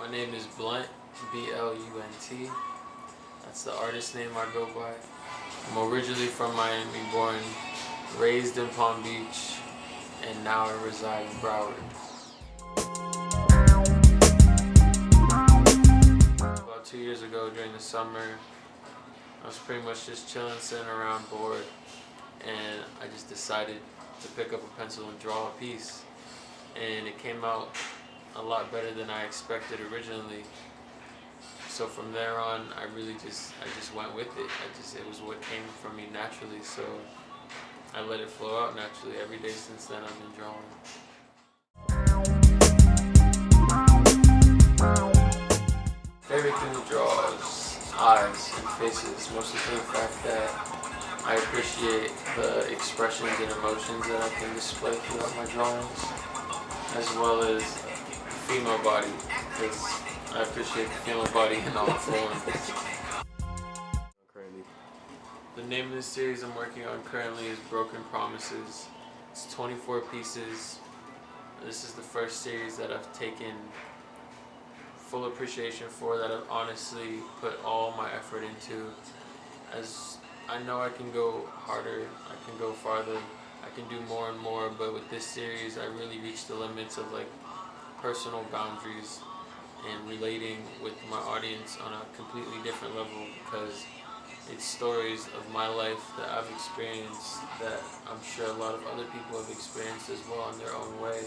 My name is Blunt, B-L-U-N-T. That's the artist name I go by. I'm originally from Miami, born, raised in Palm Beach, and now I reside in Broward. About 2 years ago during the summer, I was pretty much just chilling, sitting around bored, and I just decided to pick up a pencil and draw a piece. And it came out a lot better than I expected originally. So from there on, I just went with it. It was what came from me naturally. So I let it flow out naturally. Every day since then, I've been drawing. Favorite thing to draw is eyes and faces, mostly for the fact that I appreciate the expressions and emotions that I can display throughout my drawings, as well as the female body, because I appreciate the female body in all forms. Currently. The name of the series I'm working on currently is Broken Promises. It's 24 pieces. This is the first series that I've taken full appreciation for, that I've honestly put all my effort into. As I know I can go harder, I can go farther, I can do more and more, but with this series I really reached the limits of like personal boundaries and relating with my audience on a completely different level, because it's stories of my life that I've experienced that I'm sure a lot of other people have experienced as well in their own way.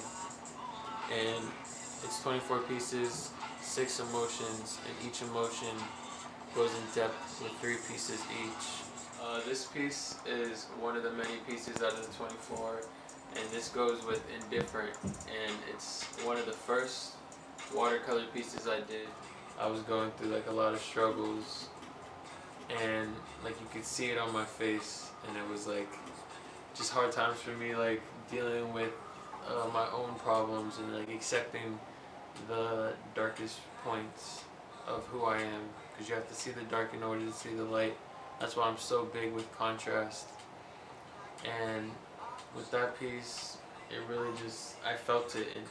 And it's 24 pieces, 6 emotions, and each emotion goes in depth with 3 pieces each. This piece is one of the many pieces out of the 24, and this goes with Indifferent, and it's one of the first watercolor pieces I did. I was going through like a lot of struggles, and like you could see it on my face, and it was like just hard times for me, like dealing with my own problems and like accepting the darkest points of who I am, because you have to see the dark in order to see the light. That's why I'm so big with contrast. And with that piece, it really just, I felt it. And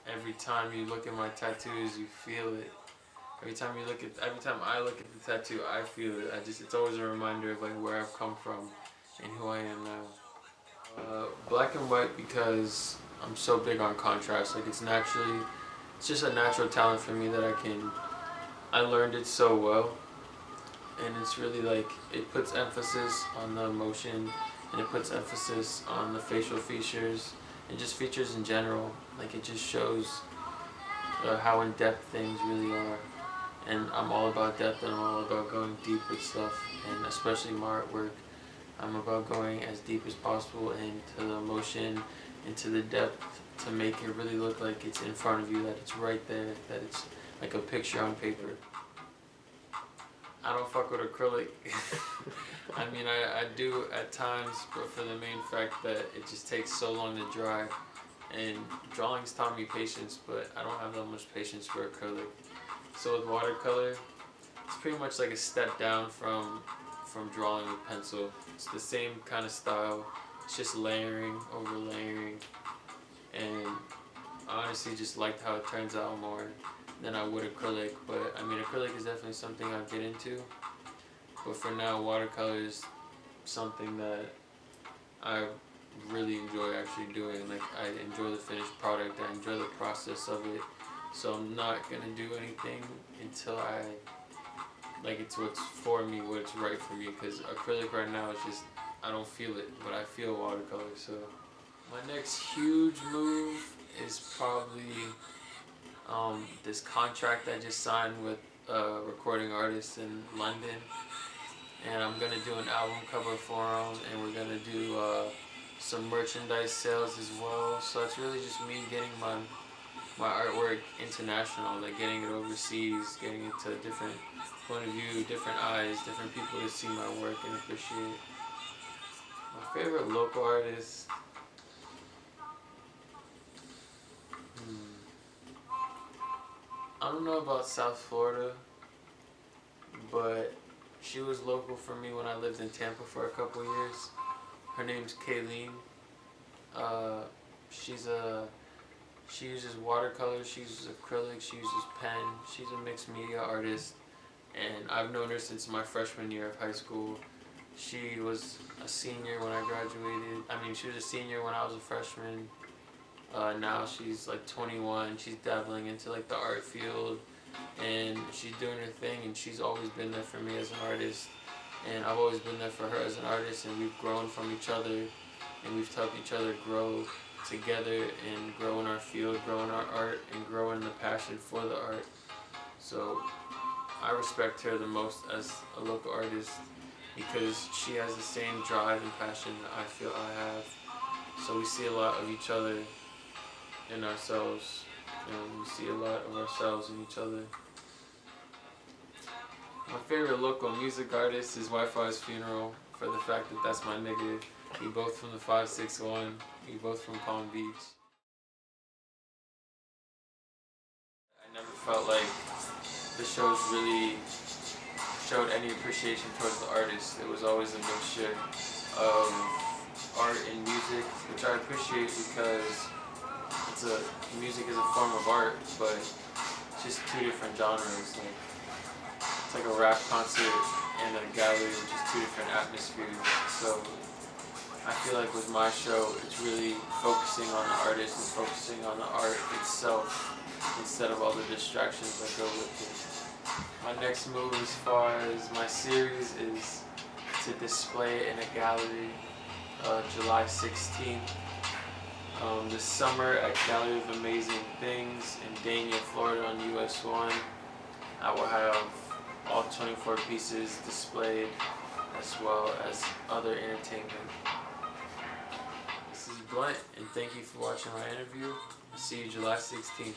every time you look at my tattoos, you feel it. Every time I look at the tattoo, I feel it. It's always a reminder of like where I've come from and who I am now. Black and white, because I'm so big on contrast. Like it's just a natural talent for me that I learned it so well. And it's really like, it puts emphasis on the emotion, and it puts emphasis on the facial features and just features in general. Like it just shows how in depth things really are. And I'm all about depth, and I'm all about going deep with stuff, and especially my artwork. I'm about going as deep as possible into the emotion, into the depth, to make it really look like it's in front of you, that it's right there, that it's like a picture on paper. I don't fuck with acrylic. I mean, I do at times, but for the main fact that it just takes so long to dry. And drawing's taught me patience, but I don't have that much patience for acrylic. So with watercolor, it's pretty much like a step down from drawing with pencil. It's the same kind of style. It's just layering over layering. And I honestly just liked how it turns out more than I would acrylic. But I mean, acrylic is definitely something I'll get into. But for now, watercolor is something that I really enjoy actually doing. Like I enjoy the finished product. I enjoy the process of it. So I'm not gonna do anything until it's what's for me, what's right for me. Because acrylic right now is just, I don't feel it, but I feel watercolor. So my next huge move is probably this contract I just signed with a recording artist in London, and I'm gonna do an album cover for him, and we're gonna do some merchandise sales as well. So it's really just me getting my artwork international, like getting it overseas, getting it to a different point of view, different eyes, different people to see my work and appreciate. My favorite local artist, I don't know about South Florida, but she was local for me when I lived in Tampa for a couple years. Her name's Kayleen. She uses watercolor, she uses acrylic, she uses pen. She's a mixed media artist, and I've known her since my freshman year of high school. She was a senior when I graduated. She was a senior when I was a freshman. Now she's like 21. She's dabbling into like the art field, and she's doing her thing. And she's always been there for me as an artist, and I've always been there for her as an artist. And we've grown from each other, and we've helped each other grow together and grow in our field, grow in our art, and grow in the passion for the art. So I respect her the most as a local artist because she has the same drive and passion that I feel I have. So we see a lot of each other in ourselves, and we see a lot of ourselves in each other. My favorite local music artist is Wi-Fi's Funeral, for the fact that that's my nigga. We both from the 561. We both from Palm Beach. I never felt like the shows really showed any appreciation towards the artist. It was always a mixture of art and music, which I appreciate because music is a form of art, but it's just two different genres. It's like a rap concert and a gallery, which is two different atmospheres. So I feel like with my show, it's really focusing on the artist and focusing on the art itself instead of all the distractions that go with it. My next move as far as my series is to display it in a gallery July 16th. This summer at Gallery of Amazing Things in Dania, Florida on US 1. I will have all 24 pieces displayed as well as other entertainment. This is Blunt, and thank you for watching my interview. I'll see you July 16th.